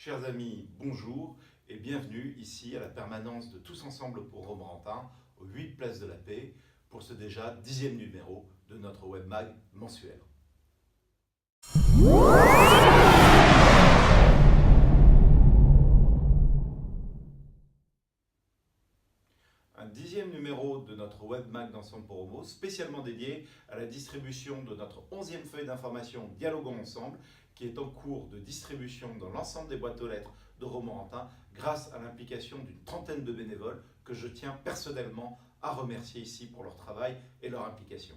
Chers amis, bonjour et bienvenue ici à la permanence de Tous Ensemble pour Romorantin, aux 8 places de la Paix, pour ce déjà 10e numéro de notre webmag mensuel. Un 10e numéro de notre webmag d'Ensemble pour Homo, spécialement dédié à la distribution de notre 11e feuille d'information Dialoguons Ensemble, qui est en cours de distribution dans l'ensemble des boîtes aux lettres de Romorantin, grâce à l'implication d'une trentaine de bénévoles que je tiens personnellement à remercier ici pour leur travail et leur implication.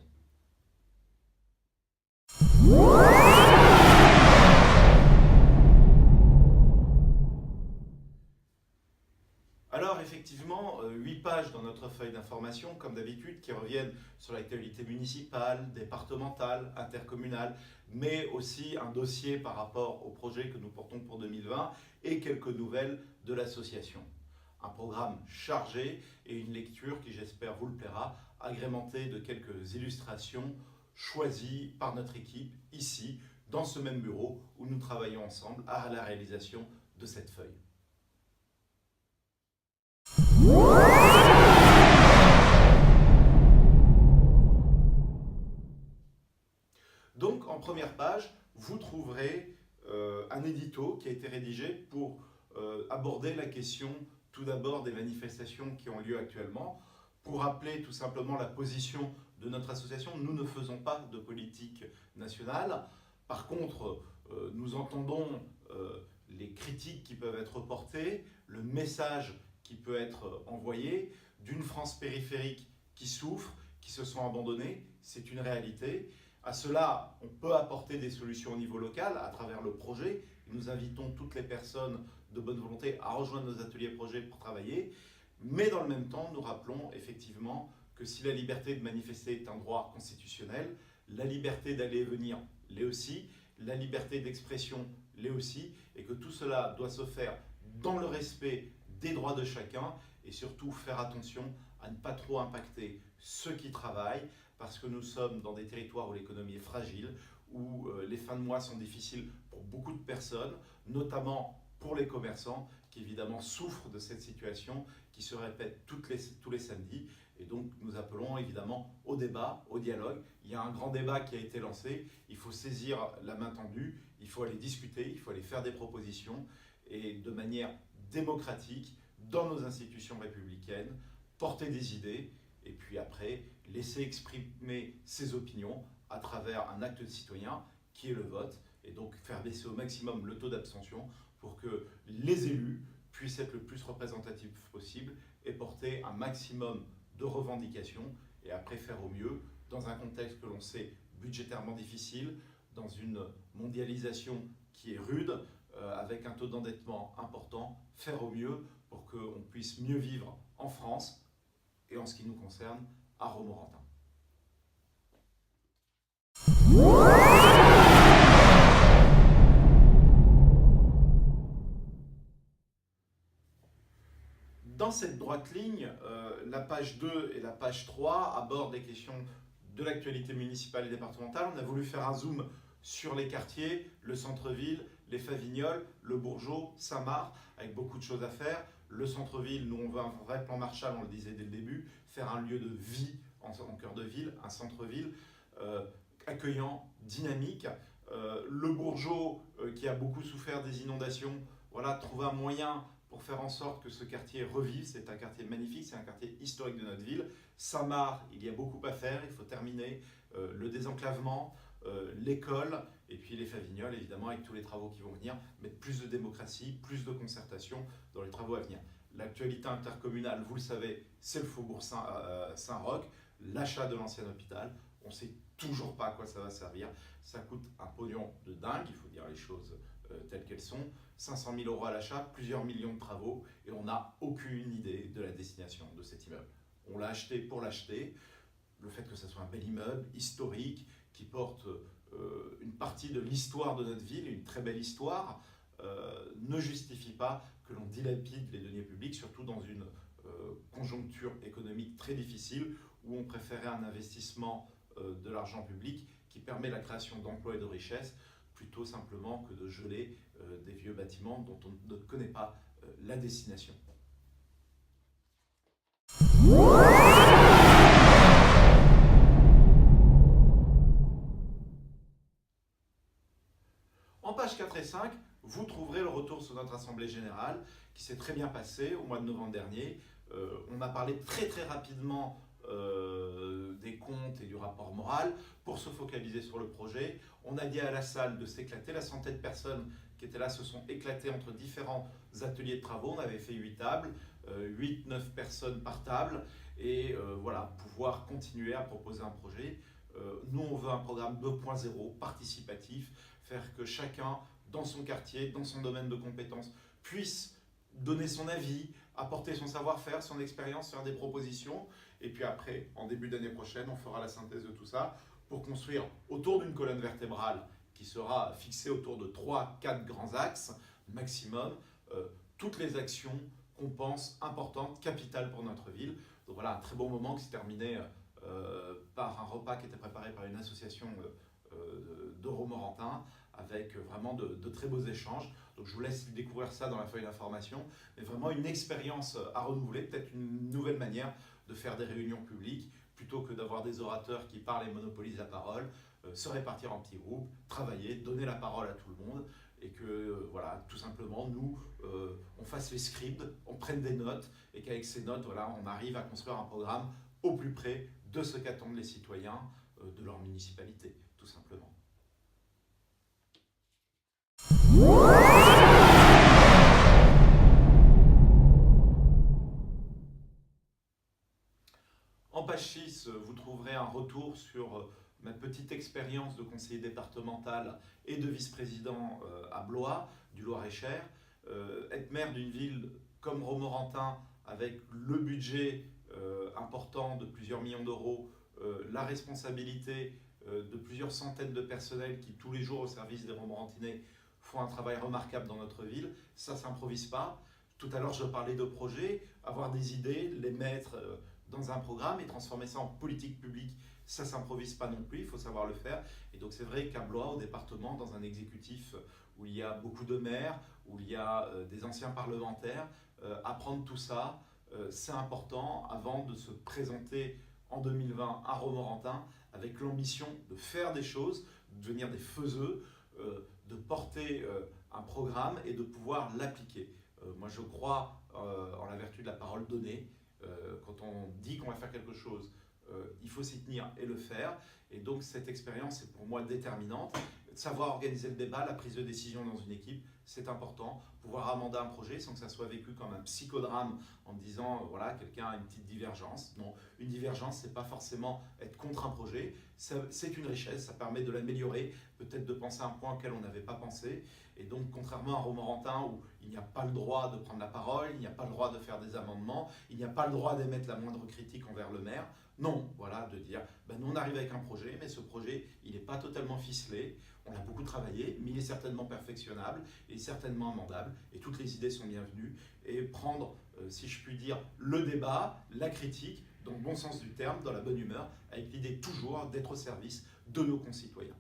Alors effectivement, 8 pages dans notre feuille d'information, comme d'habitude, qui reviennent sur l'actualité municipale, départementale, intercommunale, mais aussi un dossier par rapport au projet que nous portons pour 2020 et quelques nouvelles de l'association. Un programme chargé et une lecture qui, j'espère, vous le plaira, agrémentée de quelques illustrations choisies par notre équipe ici, dans ce même bureau où nous travaillons ensemble à la réalisation de cette feuille. Donc en première page, vous trouverez un édito qui a été rédigé pour aborder la question tout d'abord des manifestations qui ont lieu actuellement, pour rappeler tout simplement la position de notre association. Nous ne faisons pas de politique nationale. Par contre, nous entendons les critiques qui peuvent être portées, le message qui peut être envoyé d'une France périphérique qui souffre, qui se sent abandonnée, c'est une réalité. À cela, on peut apporter des solutions au niveau local à travers le projet. Nous invitons toutes les personnes de bonne volonté à rejoindre nos ateliers projets pour travailler. Mais dans le même temps, nous rappelons effectivement que si la liberté de manifester est un droit constitutionnel, la liberté d'aller et venir l'est aussi, la liberté d'expression l'est aussi, et que tout cela doit se faire dans le respect des droits de chacun et surtout faire attention à ne pas trop impacter ceux qui travaillent, parce que nous sommes dans des territoires où l'économie est fragile, où les fins de mois sont difficiles pour beaucoup de personnes, notamment pour les commerçants qui évidemment souffrent de cette situation qui se répète tous les samedis. Et donc nous appelons évidemment au débat, au dialogue. Il y a un grand débat qui a été lancé, il faut saisir la main tendue, il faut aller discuter, il faut aller faire des propositions et de manière démocratique dans nos institutions républicaines, porter des idées et puis après laisser exprimer ses opinions à travers un acte de citoyen qui est le vote, et donc faire baisser au maximum le taux d'abstention pour que les élus puissent être le plus représentatifs possible et porter un maximum de revendications, et après faire au mieux dans un contexte que l'on sait budgétairement difficile, dans une mondialisation qui est rude, avec un taux d'endettement important, faire au mieux pour qu'on puisse mieux vivre en France et en ce qui nous concerne à Romorantin. Dans cette droite ligne, la page 2 et la page 3 abordent les questions de l'actualité municipale et départementale. On a voulu faire un zoom sur les quartiers, le centre-ville, les Favignoles, le Bourgeot, Saint-Marc, avec beaucoup de choses à faire. Le centre-ville, nous on veut un vrai plan Marshall, on le disait dès le début, faire un lieu de vie en cœur de ville, un centre-ville accueillant, dynamique. Le Bourgeot, qui a beaucoup souffert des inondations, voilà, trouver un moyen pour faire en sorte que ce quartier revive. C'est un quartier magnifique, c'est un quartier historique de notre ville. Saint-Marc, il y a beaucoup à faire, il faut terminer le désenclavement, l'école, et puis les Favignoles, évidemment, avec tous les travaux qui vont venir, mettre plus de démocratie, plus de concertation dans les travaux à venir. L'actualité intercommunale, vous le savez, c'est le faubourg Saint-Roch, l'achat de l'ancien hôpital. On ne sait toujours pas à quoi ça va servir. Ça coûte un pognon de dingue, il faut dire les choses telles qu'elles sont. 500 000 € à l'achat, plusieurs millions de travaux, et on n'a aucune idée de la destination de cet immeuble. On l'a acheté pour l'acheter. Le fait que ce soit un bel immeuble historique qui porte une partie de l'histoire de notre ville, une très belle histoire, ne justifie pas que l'on dilapide les deniers publics, surtout dans une conjoncture économique très difficile où on préférait un investissement de l'argent public qui permet la création d'emplois et de richesses. plutôt simplement que de geler des vieux bâtiments dont on ne connaît pas la destination. En pages 4 et 5, vous trouverez le retour sur notre Assemblée Générale qui s'est très bien passée au mois de novembre dernier. On a parlé très rapidement des comptes et du rapport moral pour se focaliser sur le projet. On a dit à la salle de s'éclater. La centaine de personnes qui étaient là se sont éclatées entre différents ateliers de travaux. On avait fait 8 tables, 8-9 personnes par table. Et voilà, pouvoir continuer à proposer un projet. Nous, on veut un programme 2.0 participatif, faire que chacun, dans son quartier, dans son domaine de compétences, puisse donner son avis, apporter son savoir-faire, son expérience, faire des propositions. Et puis après, en début d'année prochaine, on fera la synthèse de tout ça pour construire autour d'une colonne vertébrale qui sera fixée autour de 3-4 grands axes maximum, toutes les actions qu'on pense importantes, capitales pour notre ville. Donc voilà, un très bon moment qui s'est terminé par un repas qui était préparé par une association de Romorantin, avec vraiment de très beaux échanges. Donc je vous laisse découvrir ça dans la feuille d'information, mais vraiment une expérience à renouveler, peut-être une nouvelle manière de faire des réunions publiques, plutôt que d'avoir des orateurs qui parlent et monopolisent la parole, se répartir en petits groupes, travailler, donner la parole à tout le monde, et que voilà, tout simplement, nous, on fasse les scripts, on prenne des notes, et qu'avec ces notes, voilà, on arrive à construire un programme au plus près de ce qu'attendent les citoyens de leur municipalité, tout simplement. En page 6, vous trouverez un retour sur ma petite expérience de conseiller départemental et de vice-président à Blois, du Loir-et-Cher. Être maire d'une ville comme Romorantin, avec le budget important de plusieurs millions d'euros, la responsabilité de plusieurs centaines de personnels qui, tous les jours au service des Romorantinais, font un travail remarquable dans notre ville, ça ne s'improvise pas. Tout à l'heure, je parlais de projets, avoir des idées, les mettre dans un programme et transformer ça en politique publique, ça ne s'improvise pas non plus, il faut savoir le faire. Et donc c'est vrai qu'à Blois, au département, dans un exécutif où il y a beaucoup de maires, où il y a des anciens parlementaires, apprendre tout ça, c'est important avant de se présenter en 2020 à Romorantin avec l'ambition de faire des choses, de devenir des faiseux, de porter un programme et de pouvoir l'appliquer. Moi je crois en la vertu de la parole donnée. Quand on dit qu'on va faire quelque chose, il faut s'y tenir et le faire. Et donc cette expérience est pour moi déterminante. Savoir organiser le débat, la prise de décision dans une équipe, c'est important. Pouvoir amender un projet sans que ça soit vécu comme un psychodrame en disant voilà, quelqu'un a une petite divergence. Non, une divergence, c'est pas forcément être contre un projet. C'est une richesse, ça permet de l'améliorer, peut-être de penser à un point auquel on n'avait pas pensé. Et donc, contrairement à Romorantin où il n'y a pas le droit de prendre la parole, il n'y a pas le droit de faire des amendements, il n'y a pas le droit d'émettre la moindre critique envers le maire, non, voilà, de dire, ben nous on arrive avec un projet, mais ce projet, il n'est pas totalement ficelé, on a beaucoup travaillé, mais il est certainement perfectionnable, il est certainement amendable, et toutes les idées sont bienvenues, et prendre, si je puis dire, le débat, la critique, dans le bon sens du terme, dans la bonne humeur, avec l'idée toujours d'être au service de nos concitoyens.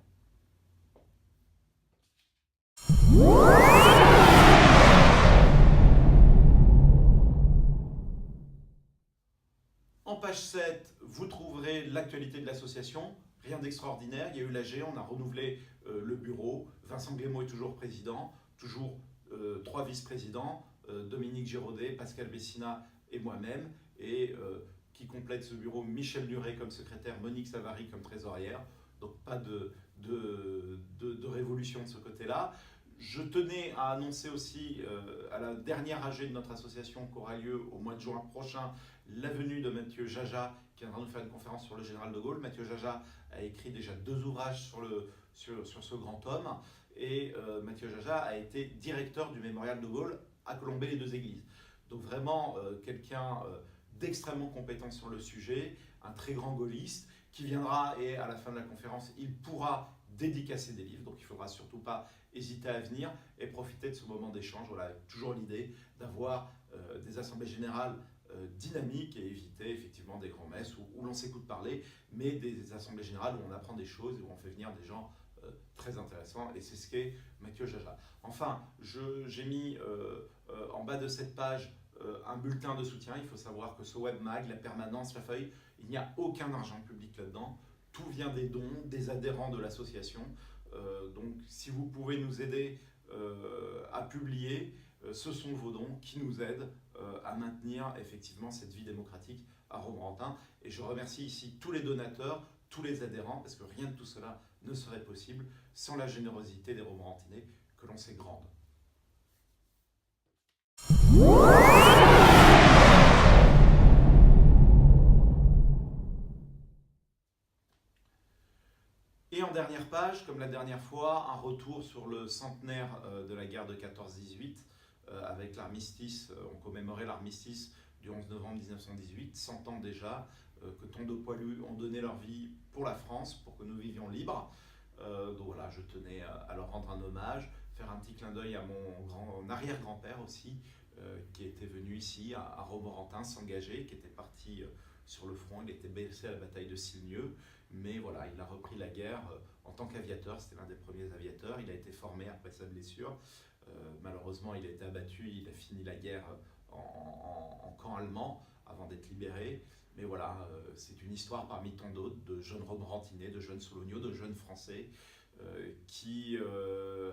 En page 7, vous trouverez l'actualité de l'association. Rien d'extraordinaire, il y a eu l'AG, on a renouvelé le bureau. Vincent Glémaud est toujours président, toujours 3 vice-présidents, Dominique Giraudet, Pascal Bessina et moi-même. Et qui complète ce bureau, Michel Nuret comme secrétaire, Monique Savary comme trésorière. Donc pas de révolution de ce côté-là. Je tenais à annoncer aussi à la dernière AG de notre association qui aura lieu au mois de juin prochain la venue de Mathieu Jaja qui viendra nous faire une conférence sur le général de Gaulle. Mathieu Jaja a écrit déjà 2 ouvrages sur ce grand homme et Mathieu Jaja a été directeur du mémorial de Gaulle à Colombey-les-Deux-Églises. Donc vraiment quelqu'un d'extrêmement compétent sur le sujet, un très grand gaulliste qui viendra et à la fin de la conférence il pourra dédicacer des livres, donc il ne faudra surtout pas hésiter à venir et profiter de ce moment d'échange. Voilà, avec toujours l'idée d'avoir des assemblées générales dynamiques et éviter effectivement des grands messes où l'on s'écoute parler, mais des assemblées générales où on apprend des choses et où on fait venir des gens très intéressant, et c'est ce qu'est Mathieu Jaja. Enfin, j'ai mis en bas de cette page un bulletin de soutien. Il faut savoir que ce webmag, la permanence, la feuille, il n'y a aucun argent public là-dedans. Tout vient des dons, des adhérents de l'association. Donc si vous pouvez nous aider à publier, ce sont vos dons qui nous aident à maintenir effectivement cette vie démocratique à Romorantin. Et je remercie ici tous les donateurs, tous les adhérents, parce que rien de tout cela ne serait possible sans la générosité des Romorantinais que l'on sait grande. Et en dernière page, comme la dernière fois, un retour sur le centenaire de la guerre de 14-18, avec l'armistice. On commémorait l'armistice du 11 novembre 1918, 100 ans déjà, que tant de poilus ont donné leur vie pour la France, pour que nous vivions libres. Donc voilà, je tenais à leur rendre un hommage, faire un petit clin d'œil à mon arrière-grand-père aussi, qui était venu ici à Romorantin s'engager, qui était parti sur le front. Il était blessé à la bataille de Silmieux, mais voilà, il a repris la guerre en tant qu'aviateur. C'était l'un des premiers aviateurs. Il a été formé après sa blessure. Malheureusement, il a été abattu. Il a fini la guerre en camp allemand avant d'être libéré. Mais voilà, c'est une histoire parmi tant d'autres de jeunes Romorantinais, de jeunes Solognots, de jeunes Français qui,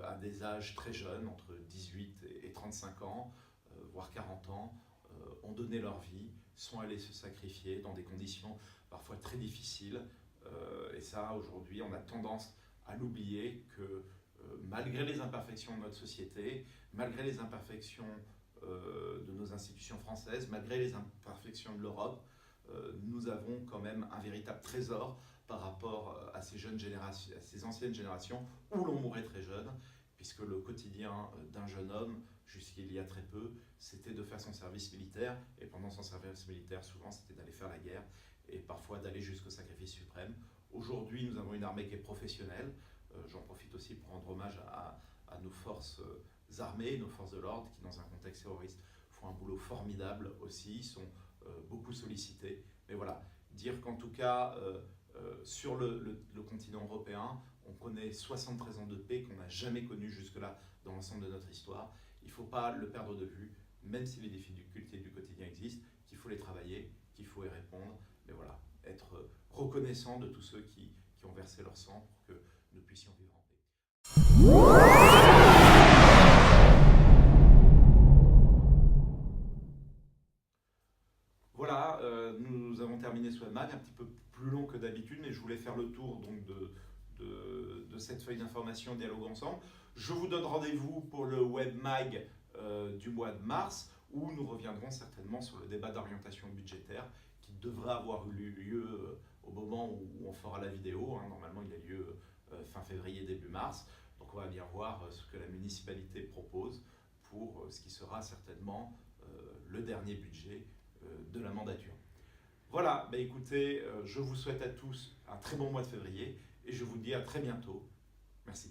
à des âges très jeunes, entre 18 et 35 ans, voire 40 ans, ont donné leur vie, sont allés se sacrifier dans des conditions parfois très difficiles. Et ça, aujourd'hui, on a tendance à l'oublier que malgré les imperfections de notre société, malgré les imperfections de nos institutions françaises, malgré les imperfections de l'Europe, nous avons quand même un véritable trésor par rapport à ces jeunes générations, à ces anciennes générations où l'on mourait très jeune, puisque le quotidien d'un jeune homme, jusqu'il y a très peu, c'était de faire son service militaire, et pendant son service militaire, souvent, c'était d'aller faire la guerre, et parfois d'aller jusqu'au sacrifice suprême. Aujourd'hui, nous avons une armée qui est professionnelle. J'en profite aussi pour rendre hommage à nos forces armées, nos forces de l'ordre, qui, dans un contexte terroriste, font un boulot formidable aussi, sont beaucoup sollicités. Mais voilà, dire qu'en tout cas, sur le continent européen, on connaît 73 ans de paix qu'on n'a jamais connu jusque-là dans l'ensemble de notre histoire. Il ne faut pas le perdre de vue, même si les difficultés du quotidien existent, qu'il faut les travailler, qu'il faut y répondre. Mais voilà, être reconnaissant de tous ceux qui ont versé leur sang pour que nous puissions vivre en paix. Voilà, nous avons terminé ce webmag, un petit peu plus long que d'habitude, mais je voulais faire le tour donc de cette feuille d'information Dialogue Ensemble. Je vous donne rendez-vous pour le webmag du mois de mars, où nous reviendrons certainement sur le débat d'orientation budgétaire qui devrait avoir eu lieu au moment où on fera la vidéo. Normalement, il a lieu fin février, début mars. Donc on va bien voir ce que la municipalité propose pour ce qui sera certainement le dernier budget de la mandature. Voilà, bah écoutez, je vous souhaite à tous un très bon mois de février et je vous dis à très bientôt. Merci.